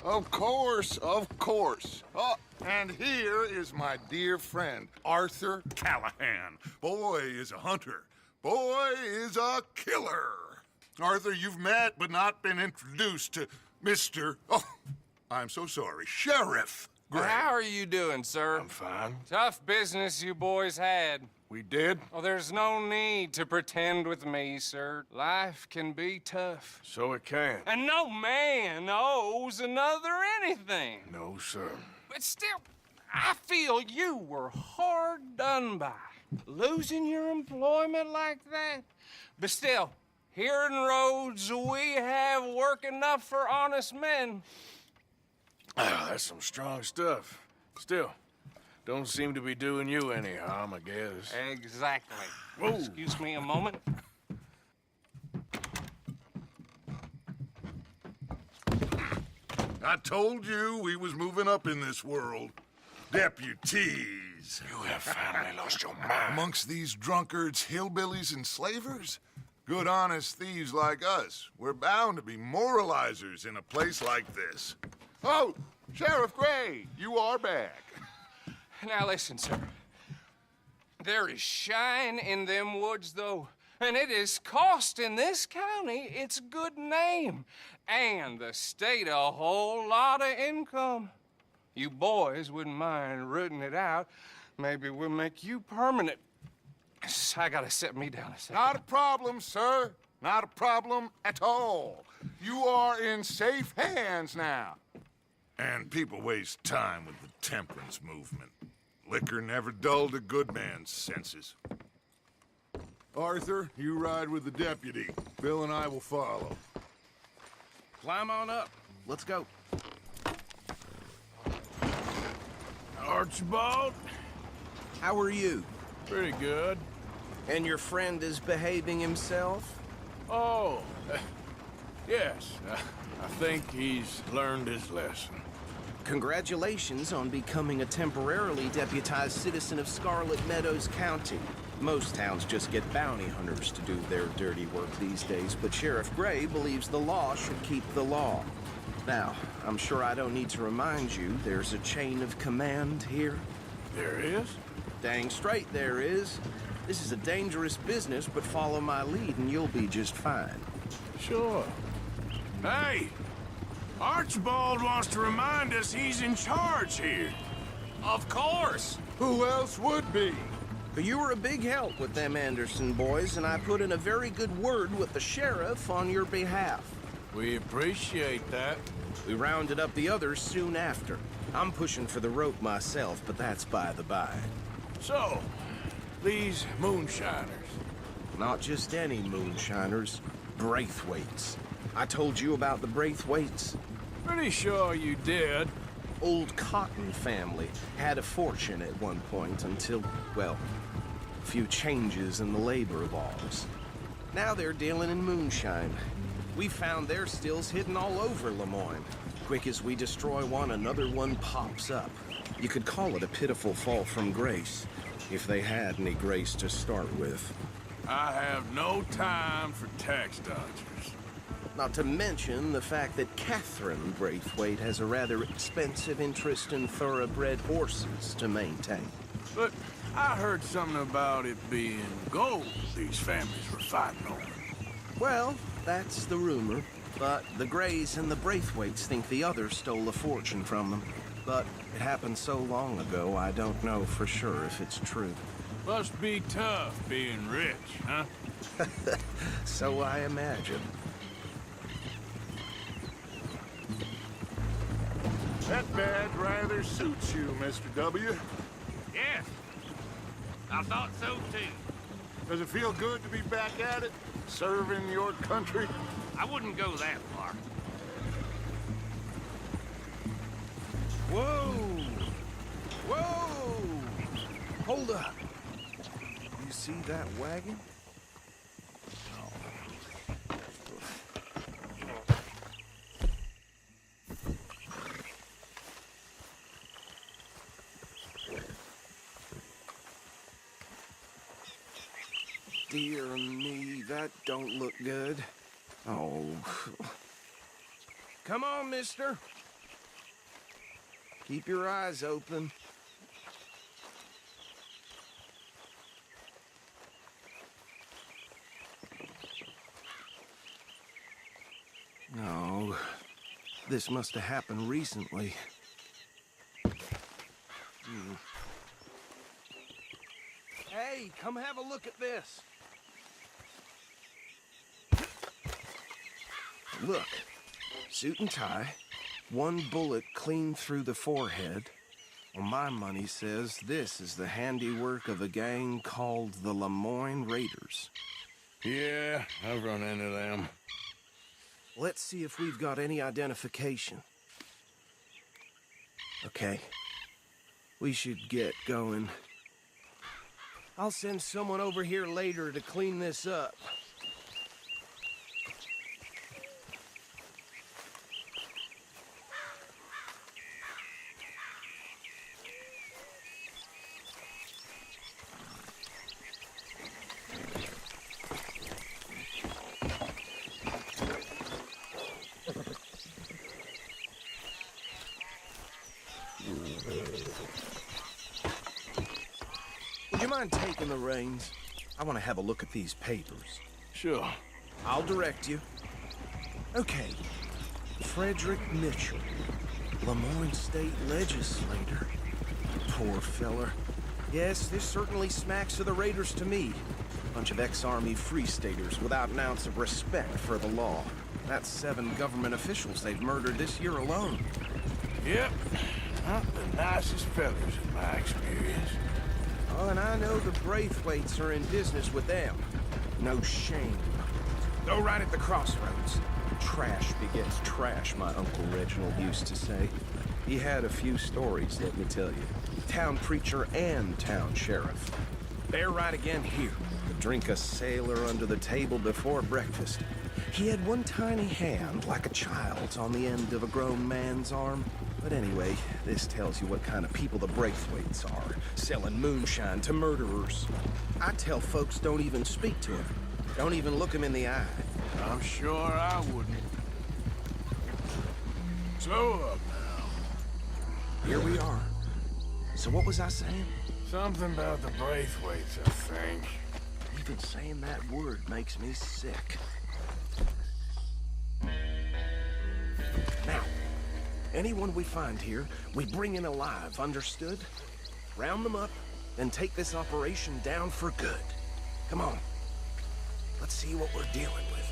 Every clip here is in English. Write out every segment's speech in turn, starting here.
Of course, of course. Oh, and here is my dear friend, Arthur Callahan. Boy is a hunter. Boy is a killer. Arthur, you've met but not been introduced to Mr. Oh, I'm so sorry, Sheriff Gray. How are you doing, sir? I'm fine. Tough business you boys had. We did? Oh, there's no need to pretend with me, sir. Life can be tough. So it can. And no man owes another anything. No, sir. But still, I feel you were hard done by. Losing your employment like that. But still, here in Rhodes, we have work enough for honest men. Oh, that's some strong stuff. Still, don't seem to be doing you any harm, I guess. Exactly. Whoa. Excuse me a moment. I told you we was moving up in this world. Deputies. You have finally lost your mind. Amongst these drunkards, hillbillies, and slavers? Good, honest thieves like us. We're bound to be moralizers in a place like this. Oh, Sheriff Gray, you are back. Now listen, sir. There is shine in them woods, though, and it is costing this county its good name and the state a whole lot of income. You boys wouldn't mind rooting it out. Maybe we'll make you permanent. I gotta set me down a second. Not a problem, sir. Not a problem at all. You are in safe hands now. And people waste time with the temperance movement. Liquor never dulled a good man's senses. Arthur, you ride with the deputy. Bill and I will follow. Climb on up. Let's go. Archibald? How are you? Pretty good. And your friend is behaving himself? Oh, yes. I think he's learned his lesson. Congratulations on becoming a temporarily deputized citizen of Scarlet Meadows County. Most towns just get bounty hunters to do their dirty work these days, but Sheriff Gray believes the law should keep the law. Now, I'm sure I don't need to remind you there's a chain of command here. There is? Dang straight there is. This is a dangerous business, but follow my lead and you'll be just fine. Sure. Hey! Archibald wants to remind us he's in charge here. Of course. Who else would be? But you were a big help with them Anderson boys, and I put in a very good word with the sheriff on your behalf. We appreciate that. We rounded up the others soon after. I'm pushing for the rope myself, but that's by the by. So, these moonshiners. Not just any moonshiners, Braithwaites. I told you about the Braithwaites? Pretty sure you did. Old Cotton family had a fortune at one point until, well, a few changes in the labor laws. Now they're dealing in moonshine. We found their stills hidden all over Lemoyne. Quick as we destroy one, another one pops up. You could call it a pitiful fall from grace, if they had any grace to start with. I have no time for tax dodgers. Not to mention the fact that Catherine Braithwaite has a rather expensive interest in thoroughbred horses to maintain. But I heard something about it being gold these families were fighting over. Well, that's the rumor. But the Grays and the Braithwaites think the others stole a fortune from them. But it happened so long ago, I don't know for sure if it's true. Must be tough being rich, huh? So I imagine. That badge rather suits you, Mr. W. Yes. I thought so, too. Does it feel good to be back at it? Serving your country? I wouldn't go that far. Whoa! Whoa! Hold up. You see that wagon? Dear me, that don't look good. Oh. Come on, mister. Keep your eyes open. No, this must have happened recently. Hey, come have a look at this. Look, suit and tie, one bullet clean through the forehead. Well, my money says this is the handiwork of a gang called the Lemoyne Raiders. Yeah, I've run into them. Let's see if we've got any identification. Okay. We should get going. I'll send someone over here later to clean this up. Would you mind taking the reins? I want to have a look at these papers. Sure. I'll direct you. Okay. Frederick Mitchell, Lemoyne State Legislator. Poor feller. Yes, this certainly smacks of the Raiders to me. Bunch of ex-Army Free Staters without an ounce of respect for the law. That's 7 government officials they've murdered this year alone. Yep. Not the nicest fellas in my experience. Oh, and I know the Braithwaites are in business with them. No shame. Go right at the crossroads. Trash begets trash, my Uncle Reginald used to say. He had a few stories, let me tell you. Town preacher and town sheriff. They're right again here. To drink a sailor under the table before breakfast. He had one tiny hand, like a child's, on the end of a grown man's arm. But anyway, this tells you what kind of people the Braithwaites are, selling moonshine to murderers. I tell folks don't even speak to him. Don't even look him in the eye. I'm sure I wouldn't. Slow up now. Here we are. So what was I saying? Something about the Braithwaites, I think. Even saying that word makes me sick. Now, anyone we find here, we bring in alive, understood? Round them up, and take this operation down for good. Come on. Let's see what we're dealing with.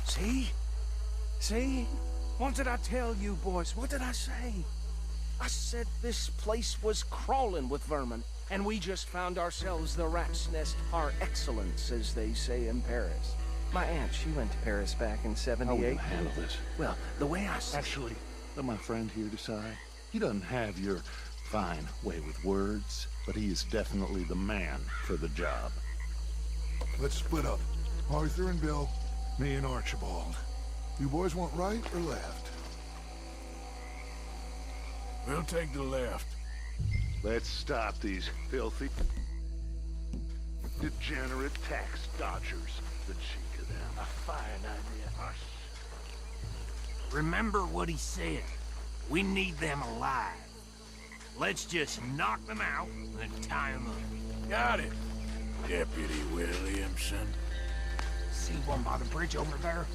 See? See? What did I tell you, boys? What did I say? I said this place was crawling with vermin, and we just found ourselves the rat's nest par excellence, as they say in Paris. My aunt, she went to Paris back in How will '78. you handle this? Well, the way I see Actually, let my friend here decide. He doesn't have your fine way with words, but he is definitely the man for the job. Let's split up. Arthur and Bill, me and Archibald. You boys want right or left? We'll take the left. Let's stop these filthy, degenerate tax dodgers. The cheek of them. A fine idea. Remember what he said. We need them alive. Let's just knock them out and tie them up. Got it, Deputy Williamson. See one by the bridge over there?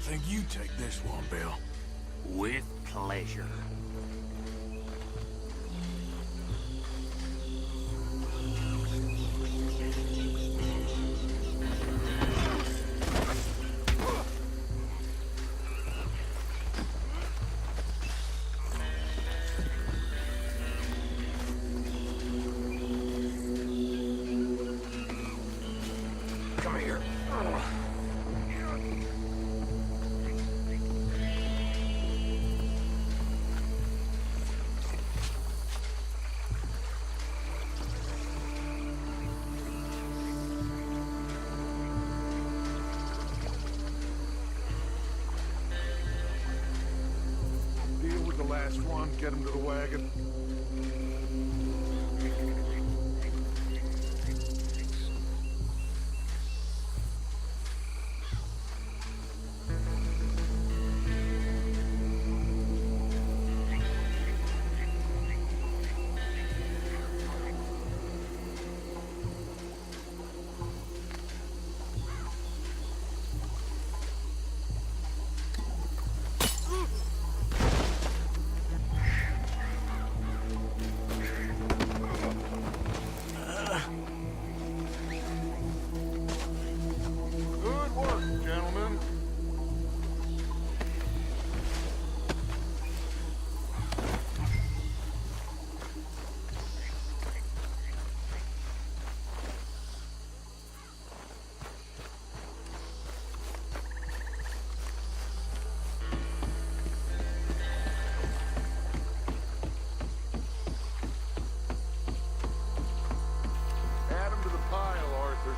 Think you take this one, Bill. With pleasure. get him to the wagon. Good work, gentlemen. Add 'em to the pile, Arthur.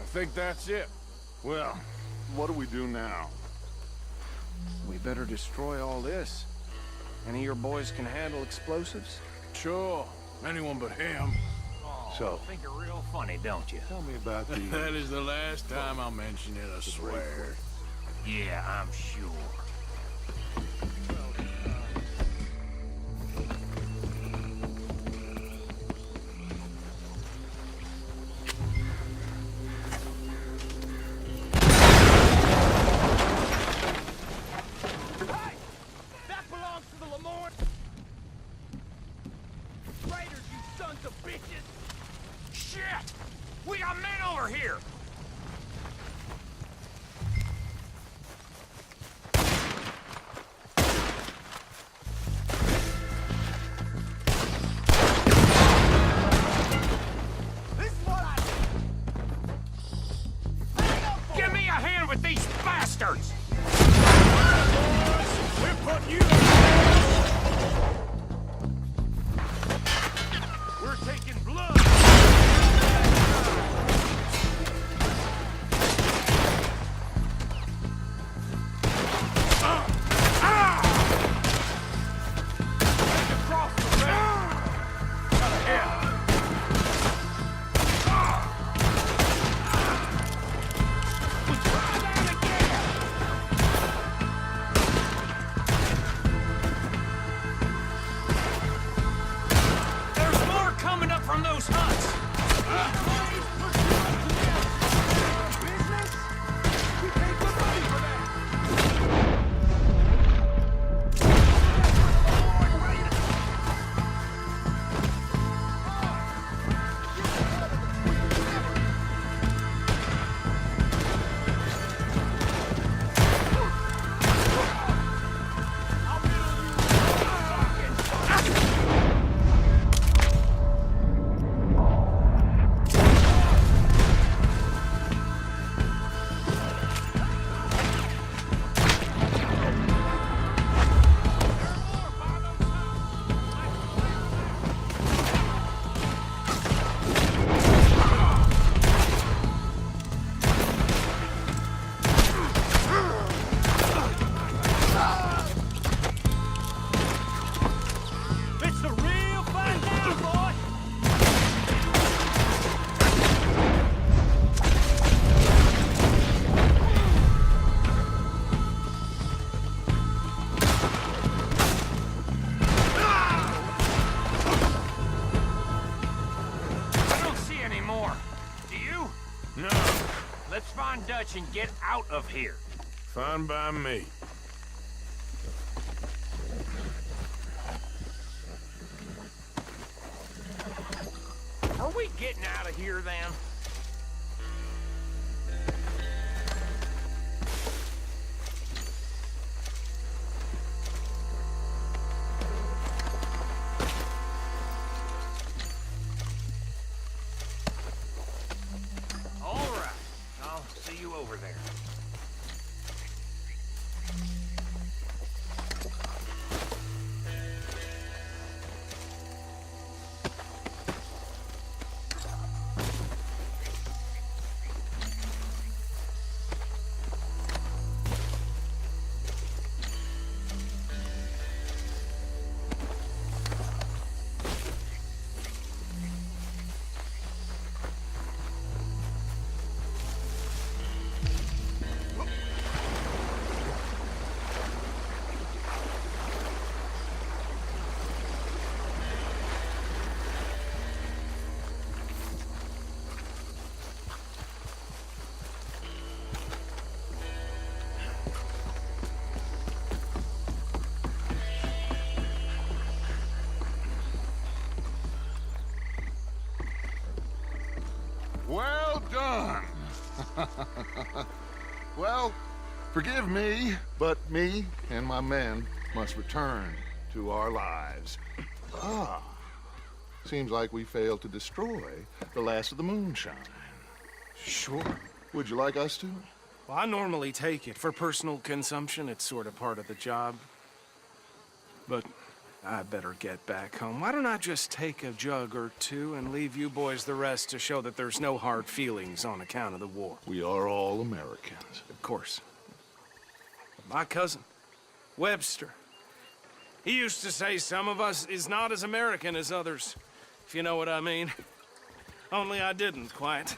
I think that's it. Well, what do we do now? We better destroy all this. Any of your boys can handle explosives? Sure. Anyone but him. So, Think you're real funny, don't you? tell me about the... That is the last time I'll mention it, I swear. Yeah, I'm sure. That belongs to the Lamorne! Raiders, you sons of bitches! Shit! We got men over here! This is what I Give me a hand with these bastards! We're putting you... We're taking blood! across the road! Try that again! There's more coming up from those huts! Business? We pay good money for that! It's the real fight now, boy! I don't see any more. Do you? No. Let's find Dutch and get out of here. Fine by me. Are we getting out of here then? All right. I'll see you over there. done. Well, forgive me, but me and my men must return to our lives. Ah, seems like we failed to destroy the last of the moonshine. Sure. Would you like us to? Well, I normally take it. For personal consumption, it's sort of part of the job. But I better get back home. Why don't I just take a jug or two and leave you boys the rest to show that there's no hard feelings on account of the war? We are all Americans. Of course. My cousin, Webster, he used to say some of us is not as American as others, if you know what I mean. Only I didn't quite.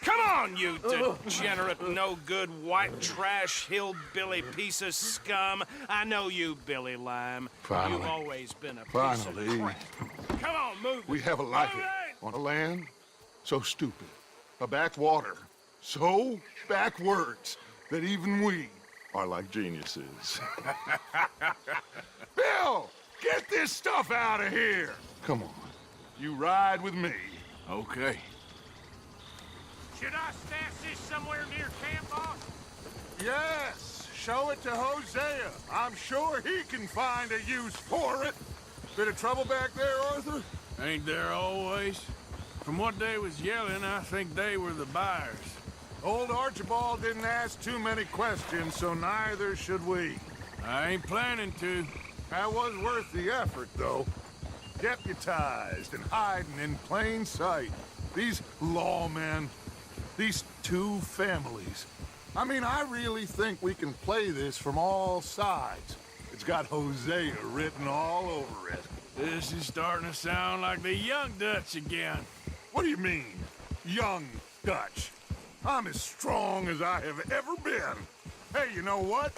Come on, you degenerate, no-good, white trash, hillbilly piece of scum. I know you, Billy Lime. Finally. You've always been a piece Finally. of crap. Come on, move. We have a life All right. on a land so stupid, a backwater so backwards that even we are like geniuses. Bill, get this stuff out of here. Come on, you ride with me. Okay. Should I stash this somewhere near camp, boss? Yes, show it to Hosea. I'm sure he can find a use for it. Bit of trouble back there, Arthur? Ain't there always? From what they was yelling, I think they were the buyers. Old Archibald didn't ask too many questions, so neither should we. I ain't planning to. That was worth the effort, though. Deputized and hiding in plain sight. These lawmen, these two families. I mean, I really think we can play this from all sides. It's got Hosea written all over it. This is starting to sound like the Young Dutch again. What do you mean, young Dutch? I'm as strong as I have ever been. Hey, you know what?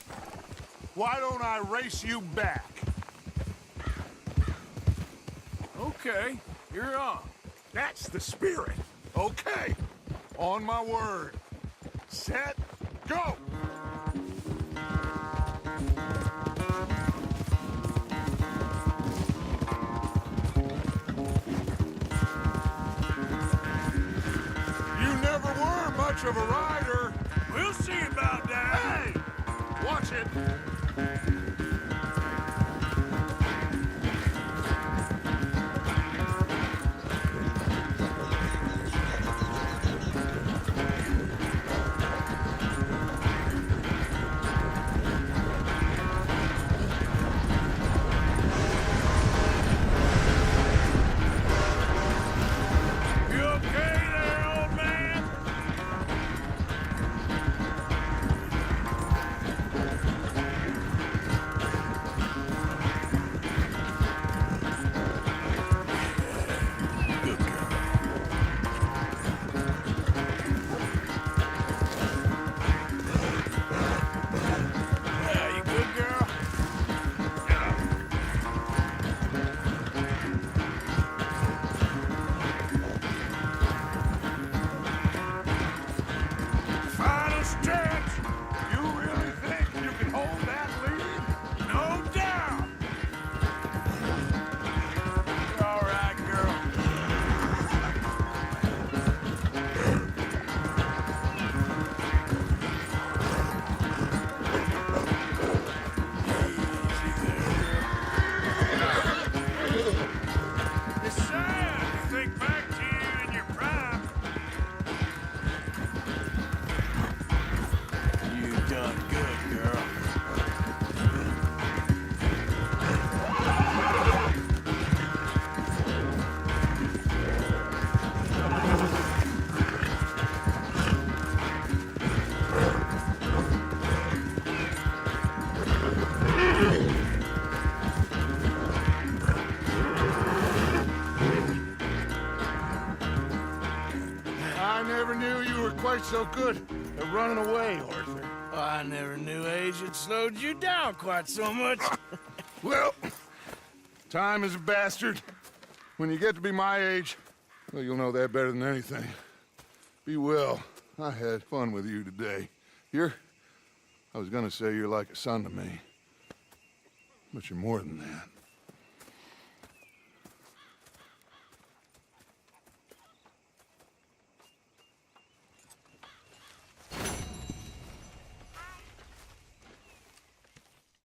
Why don't I race you back? Okay, you're on. That's the spirit. Okay, on my word. Set, go! You never were much of a rider. We'll see about that. Hey, watch it. You okay there, old man? Good girl. Yeah, you good girl? Final stretch. You really think you can hold that lead? No doubt. You're all right, girl. It's sad to think back to you in your prime. You done good, girl. I never knew you were quite so good at running away, Arthur. I never knew age had slowed you down quite so much. Well, time is a bastard. When you get to be my age, well, you'll know that better than anything. Be well. I had fun with you today. I was gonna say you're like a son to me, but you're more than that.